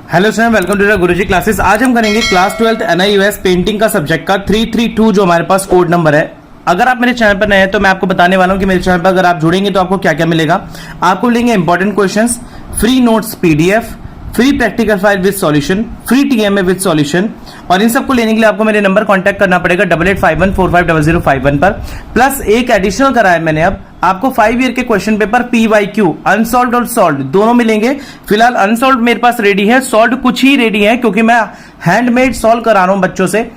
Hello sir, welcome to the Guruji classes. आज हम करेंगे क्लास 12th NIUS पेंटिंग का सब्जेक्ट का 332 जो हमारे पास कोड नंबर है। अगर आप मेरे चैनल पर नए हैं तो मैं आपको बताने वाला हूं कि मेरे चैनल पर अगर आप जुड़ेंगे तो आपको क्या क्या मिलेगा। आपको मिलेंगे important questions, free notes PDF, free practical file with solution, free TMA with solution. और इन सबको लेने के लिए आपको मेरे नंबर कांटेक्ट करना पड़ेगा 8851450051 पर। प्लस एक एडिशनल कराया मैंने, अब आपको 5 ईयर के क्वेश्चन पेपर PYQ अनसॉल्व्ड और सॉल्व्ड दोनों मिलेंगे। फिलहाल अनसॉल्व्ड मेरे पास रेडी है, सॉल्व्ड कुछ ही रेडी है क्योंकि मैं हैंडमेड सॉल्व करा रहा हूं बच्चों से।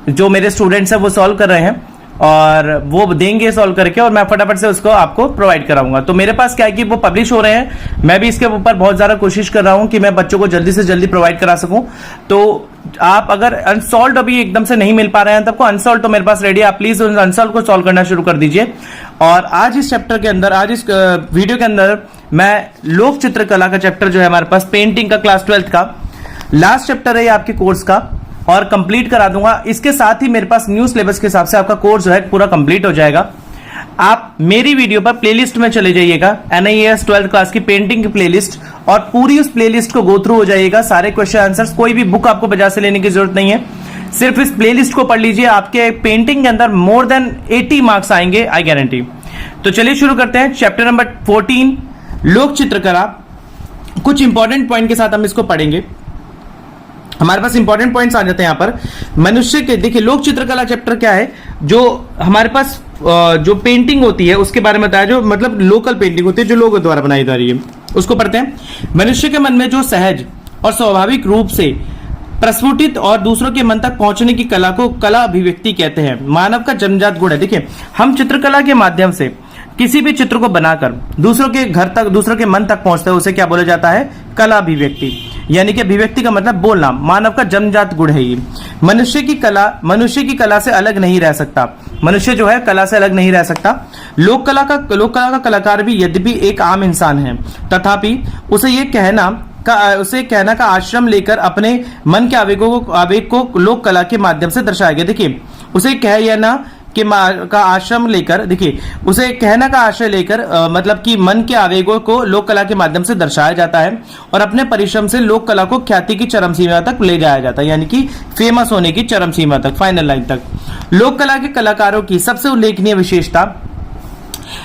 जो मेरे स्टूडेंट्स हैं वो सॉल्व कर रहे हैं और वो देंगे सॉल्व करके और मैं फटाफट से उसको आपको प्रोवाइड कराऊंगा। तो मेरे पास क्या है कि वो पब्लिश हो रहे हैं, मैं भी इसके ऊपर बहुत ज्यादा कोशिश कर रहा हूं कि मैं बच्चों को जल्दी से जल्दी प्रोवाइड करा सकूं। तो आप अगर अनसॉल्व्ड अभी एकदम से नहीं मिल पा रहे हैं तब को अनसॉल्व्ड तो मेरे पास रेडी है, आप प्लीज उन अनसॉल्व्ड को सॉल्व करना शुरू कर दीजिए। और आज इस चैप्टर के अंदर, आज इस वीडियो के अंदर मैं लोक चित्रकला का चैप्टर जो है हमारे पास पेंटिंग का क्लास 12th का लास्ट चैप्टर है ये आपके कोर्स का, और कंप्लीट करा दूंगा। इसके साथ ही मेरे पास न्यू सिलेबस के हिसाब से आपका कोर्स जो है पूरा कंप्लीट हो जाएगा। आप मेरी वीडियो पर प्लेलिस्ट में चले जाइएगा, NIUS 12th क्लास की पेंटिंग की प्लेलिस्ट, और पूरी उस प्लेलिस्ट को गो थ्रू हो जाइएगा, सारे क्वेश्चन आंसर्स। कोई भी बुक आपको बाजार से लेने की जरूरत नहीं है, सिर्फ इस प्लेलिस्ट को पढ़ लीजिए। आपके पेंटिंग के अंदर मोर देन 80 मार्क्स आएंगे, आई गारंटी। तो चलिए शुरू करते हैं। चैप्टर नंबर 14 लोक चित्रकला, कुछ इंपॉर्टेंट पॉइंट के साथ हम इसको पढ़ेंगे। हमारे पास इंपॉर्टेंट पॉइंट्स आ जाते हैं यहाँ पर। मनुष्य के, देखिए लोक चित्रकला चैप्टर क्या है, जो हमारे पास जो पेंटिंग होती है उसके बारे में बताया, जो मतलब लोकल पेंटिंग होती है जो लोगों द्वारा बनाई जा रही है, उसको पढ़ते हैं। मनुष्य के मन में जो सहज और स्वाभाविक रूप से प्रस्फुटित और दूसरों के मन तक पहुंचने की कला को कला अभिव्यक्ति कहते हैं। मानव का जन्मजात गुण है। देखिए हम चित्रकला के माध्यम से किसी भी चित्र को बनाकर दूसरों के घर तक, दूसरों के मन तक पहुंचते हैं, उसे क्या बोला जाता है? कला अभिव्यक्ति। यानी कि अभिव्यक्ति का मतलब बोलना, मानव का जन्मजात गुण है ये। मनुष्य की कला से अलग नहीं रह सकता। मनुष्य जो है कला से अलग नहीं रह सकता। लोक कला का कलाकार भी यद्यपि एक आम इंसान है, तथापि उसे कहना का आश्रम लेकर अपने मन के आवेग को लोक कला के माध्यम से दर्शाया गया। देखिए उसे का आश्रम लेकर, देखिए उसे कहना का आश्रय लेकर मतलब कि मन के आवेगों को लोक कला के माध्यम से दर्शाया जाता है और अपने परिश्रम से लोक कला को ख्याति की चरम सीमा तक ले जाया जाता है, यानी कि फेमस होने की चरम सीमा तक, फाइनल लाइन तक। लोक कला के कलाकारों की सबसे उल्लेखनीय विशेषता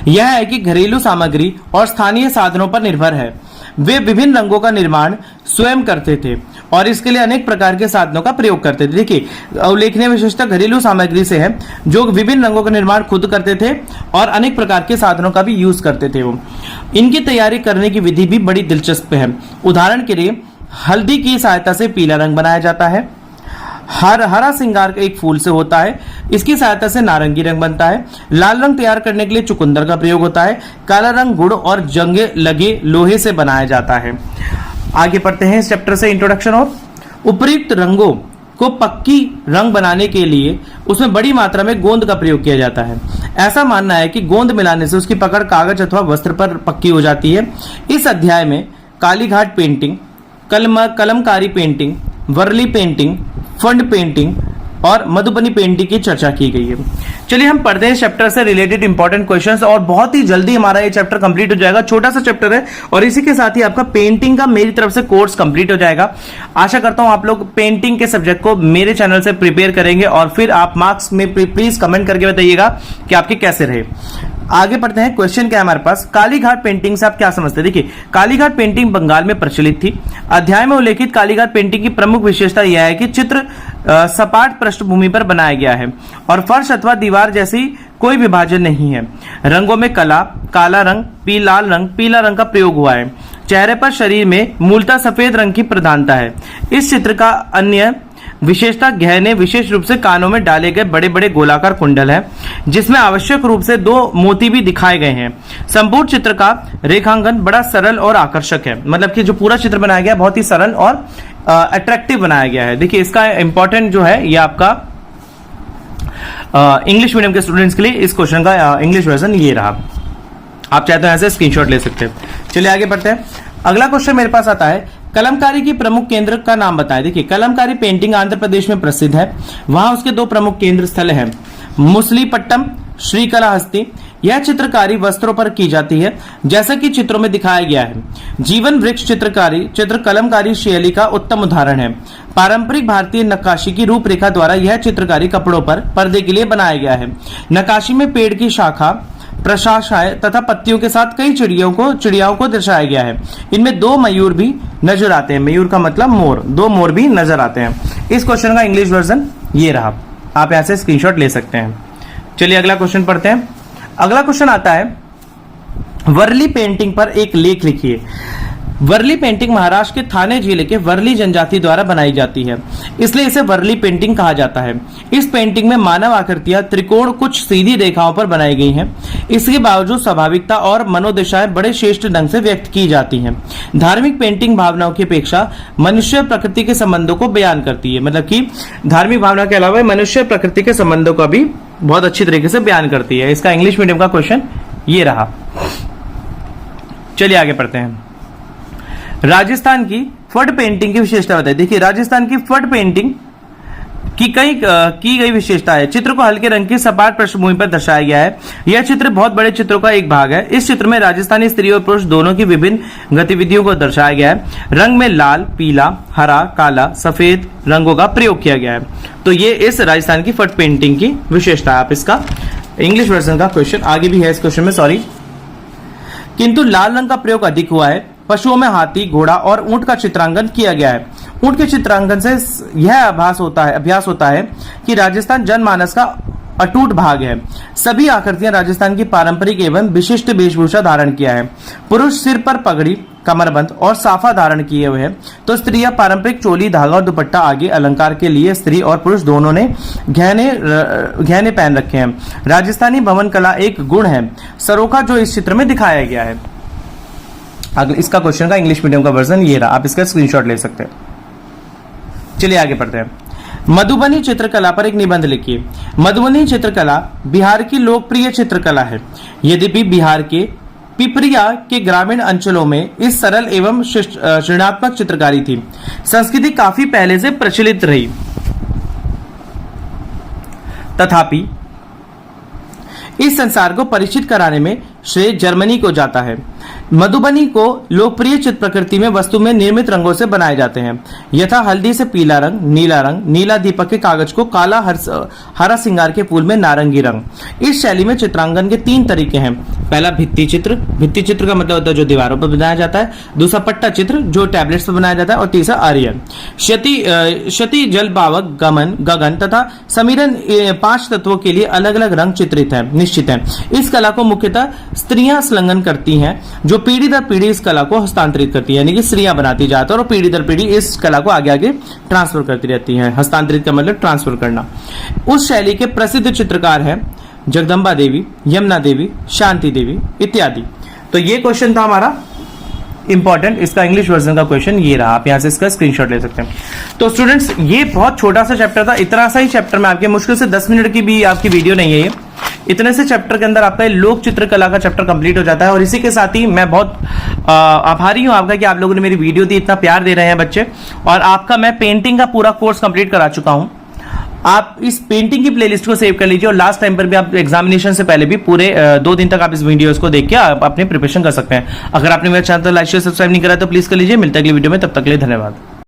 यह है कि घरेलू सामग्री और स्थानीय साधनों पर निर्भर है। वे विभिन्न रंगों का निर्माण स्वयं करते थे और इसके लिए अनेक प्रकार के साधनों का प्रयोग करते थे। देखिए उल्लेखनीय विशेषता घरेलू सामग्री से है, जो विभिन्न रंगों का निर्माण खुद करते थे और अनेक प्रकार के साधनों का भी यूज करते थे वो। इनकी तैयारी करने की विधि भी बड़ी दिलचस्प है। उदाहरण के लिए हल्दी की सहायता से पीला रंग बनाया जाता है। हरा श्रृंगार एक फूल से होता है, इसकी सहायता से नारंगी रंग बनता है। लाल रंग तैयार करने के लिए चुकंदर का प्रयोग होता है। काला रंग गुड़ और जंगे लगे लोहे से बनाया जाता है। आगे पढ़ते हैं इस चैप्टर से इंट्रोडक्शन। और उपयुक्त रंगों को पक्की रंग बनाने के लिए उसमें बड़ी मात्रा में गोंद का प्रयोग किया जाता है। ऐसा मानना है कि गोंद मिलाने से उसकी पकड़ कागज अथवा वस्त्र पर पक्की हो जाती है। इस अध्याय में Kalighat painting, Kalamkari painting, Warli painting, Phad painting और मधुबनी पेंटिंग की चर्चा की गई है। चलिए हम पढ़ते हैं इस चैप्टर से रिलेटेड इंपॉर्टेंट क्वेश्चंस और बहुत ही जल्दी हमारा ये चैप्टर कंप्लीट हो जाएगा। छोटा सा चैप्टर है और इसी के साथ ही आपका पेंटिंग का मेरी तरफ से कोर्स कंप्लीट हो जाएगा। आशा करता हूं आप लोग पेंटिंग के सब्जेक्ट को मेरे चैनल से प्रिपेयर करेंगे और फिर आप मार्क्स में प्लीज कमेंट करके बताइएगा कि आपके कैसे रहे। आगे पढ़ते हैं। क्वेश्चन क्या है हमारे पास, कालीघाट पेंटिंग से आप क्या समझते हैं? देखिए कालीघाट पेंटिंग बंगाल में प्रचलित थी। अध्याय में उल्लेखित कालीघाट पेंटिंग की प्रमुख विशेषता यह है कि चित्र सपाट पृष्ठभूमि पर बनाया गया है और फर्श अथवा दीवार जैसी कोई विभाजन नहीं है। रंगों में काला रंग, पीला रंग का प्रयोग हुआ है। चेहरे पर शरीर में मूलतः सफेद रंग की प्रधानता है। इस चित्र का अन्य विशेषता गहने, विशेष रूप से कानों में डाले गए बड़े बड़े गोलाकार कुंडल है, जिसमें आवश्यक रूप से 2 मोती भी दिखाए गए हैं। संपूर्ण चित्र का रेखांकन बड़ा सरल और आकर्षक है, मतलब कि जो पूरा चित्र बनाया गया बहुत ही सरल और अट्रैक्टिव बनाया गया है। देखिए इसका इंपॉर्टेंट जो है ये आपका इंग्लिश मीडियम के स्टूडेंट्स के लिए इस क्वेश्चन का इंग्लिश वर्जन ये रहा। आप चाहते हैं ऐसे स्क्रीनशॉट ले सकते हैं। चलिए आगे बढ़ते हैं। अगला क्वेश्चन मेरे पास आता है, कलमकारी की प्रमुख केंद्र का नाम बताएं। देखिए कलमकारी पेंटिंग आंध्र प्रदेश में प्रसिद्ध है। वहां उसके 2 प्रमुख केंद्र स्थल हैं, मुसलीपट्टम, श्रीकालाहस्ती। यह चित्रकारी वस्त्रों पर की जाती है जैसा कि चित्रों में दिखाया गया है। जीवन वृक्ष चित्रकारी चित्रकलमकारी शैली का उत्तम उदाहरण है। पारंपरिक भारतीय नक्काशी की रूपरेखा द्वारा यह चित्रकारी कपड़ों पर पर्दे के लिए बनाया गया है। नक्काशी में पेड़ की शाखा प्रशाखाएं तथा पत्तियों के साथ कई चिड़ियाओं को दर्शाया गया है। इनमें 2 मयूर भी नजर आते हैं। मयूर का मतलब मोर, 2 मोर भी नजर आते हैं। इस क्वेश्चन का इंग्लिश वर्जन ये रहा, आप यहां से स्क्रीनशॉट ले सकते हैं। चलिए अगला क्वेश्चन पढ़ते हैं। अगला क्वेश्चन आता है, वर्ली पेंटिंग पर एक लेख लिखिए। वर्ली पेंटिंग महाराष्ट्र के थाने जिले के वर्ली जनजाति द्वारा बनाई जाती है, इसलिए इसे वर्ली पेंटिंग कहा जाता है। इस पेंटिंग में मानव आकृतियां त्रिकोण कुछ सीधी रेखाओं पर बनाई गई हैं। इसके बावजूद स्वाभाविकता और मनोदशाएं बड़े श्रेष्ठ ढंग से व्यक्त की जाती हैं। धार्मिक पेंटिंग भावनाओं की अपेक्षा मनुष्य प्रकृति के संबंधों को बयान करती है, मतलब कि धार्मिक भावना के अलावा मनुष्य प्रकृति के संबंधों का भी बहुत अच्छी तरीके से बयान करती है। इसका इंग्लिश मीडियम का क्वेश्चन ये रहा। चलिए आगे पढ़ते हैं। राजस्थान की फट पेंटिंग की विशेषता बताइए। देखिए, राजस्थान की फट पेंटिंग की की गई विशेषता है। चित्र को हल्के रंग की सपाट पृष्ठभूमि पर दर्शाया गया है। यह चित्र बहुत बड़े चित्रों का एक भाग है। इस चित्र में राजस्थानी स्त्री और पुरुष दोनों की विभिन्न गतिविधियों को दर्शाया गया है। रंग में लाल, पीला, हरा, काला, सफेद रंगों का प्रयोग किया गया है। तो ये इस राजस्थान की फट पेंटिंग की विशेषता है। आप इसका इंग्लिश वर्जन का क्वेश्चन आगे भी है इस क्वेश्चन में, सॉरी। किंतु लाल रंग का प्रयोग अधिक हुआ है। पशुओं में हाथी, घोड़ा और ऊंट का चित्रांकन किया गया है। ऊंट के चित्रांकन से यह अभ्यास होता है कि राजस्थान जनमानस का अटूट भाग है। सभी आकृतियां राजस्थान की पारंपरिक एवं विशिष्ट वेशभूषा धारण किया है। पुरुष सिर पर पगड़ी, कमरबंद और साफा धारण किए हुए हैं, तो स्त्रियां पारंपरिक चोली, धागा और दुपट्टा आगे अलंकार के लिए स्त्री और पुरुष दोनों ने गहने पहन रखे हैं। राजस्थानी भवन कला एक गुण है, सरोखा, जो इस चित्र में दिखाया गया है। इसका क्वेश्चन का इंग्लिश मीडियम का वर्जन ये रहा, आप इसका स्क्रीनशॉट ले सकते हैं। चलिए आगे पढ़ते हैं। मधुबनी चित्रकला पर एक निबंध लिखिए। मधुबनी चित्रकला बिहार की लोकप्रिय चित्रकला है। यद्यपि बिहार के पिपरिया के ग्रामीण अंचलों में इस सरल एवं सृजनात्मक चित्रकारी थी। संस्कृति काफी पहले से प्रचलित रही, तथापि इस संसार को परिचित कराने में श्रेय जर्मनी को जाता है। मधुबनी को लोकप्रिय चित्र प्रकृति में वस्तु में निर्मित रंगों से बनाए जाते हैं, यथा हल्दी से पीला रंग, नीला दीपक के कागज को काला, हरा सिंगार के फूल में नारंगी रंग। इस शैली में चित्रांकन के 3 तरीके हैं। पहला भित्ति चित्र का मतलब होता है जो दीवारों पर बनाया जाता है। दूसरा पट्टा चित्र जो टैबलेट्स पर बनाया जाता है, और तीसरा आर्यन। क्षति, जल पावक, गगन तथा समीरन 5 तत्वों के लिए अलग अलग रंग निश्चित है। इस कला को मुख्यतः स्त्रियां संलग्न करती हैं, जो पीढ़ी दर पीढ़ी इस कला को हस्तांतरित करती है, यानी कि स्त्रियां बनाती जाती है और पीढ़ी दर पीढ़ी इस कला को आगे आगे ट्रांसफर करती रहती हैं। हस्तांतरित का मतलब ट्रांसफर करना। उस शैली के प्रसिद्ध चित्रकार हैं जगदम्बा देवी, यमुना देवी, शांति देवी इत्यादि। तो ये क्वेश्चन था हमारा इंपॉर्टेंट। इसका इंग्लिश वर्जन का क्वेश्चन ये रहा, आप यहां से इसका स्क्रीनशॉट ले सकते हैं। तो स्टूडेंट्स, ये बहुत छोटा सा चैप्टर था। इतना सा ही चैप्टर में आपके मुश्किल से 10 मिनट की भी आपकी वीडियो नहीं है ये। इतने से चैप्टर के अंदर आपका लोक चित्रकला का चैप्टर कंप्लीट हो जाता है। और इसी के साथ ही मैं बहुत आभारी हूं आपका कि आप लोगों ने मेरी वीडियो दी, इतना प्यार दे रहे हैं बच्चे। और आपका मैं पेंटिंग का पूरा कोर्स कंप्लीट करा चुका हूं। आप इस पेंटिंग की प्लेलिस्ट को सेव कर लीजिए, और लास्ट टाइम पर भी आप एग्जामिनेशन से पहले भी पूरे 2 दिन तक आप इस वीडियोस को देख के आप अपने प्रिपरेशन कर सकते हैं। अगर आपने मेरा चैनल लाइक शेयर सब्सक्राइब नहीं करा तो प्लीज कर लीजिए। मिलते हैं अगली वीडियो में, तब तक के लिए धन्यवाद।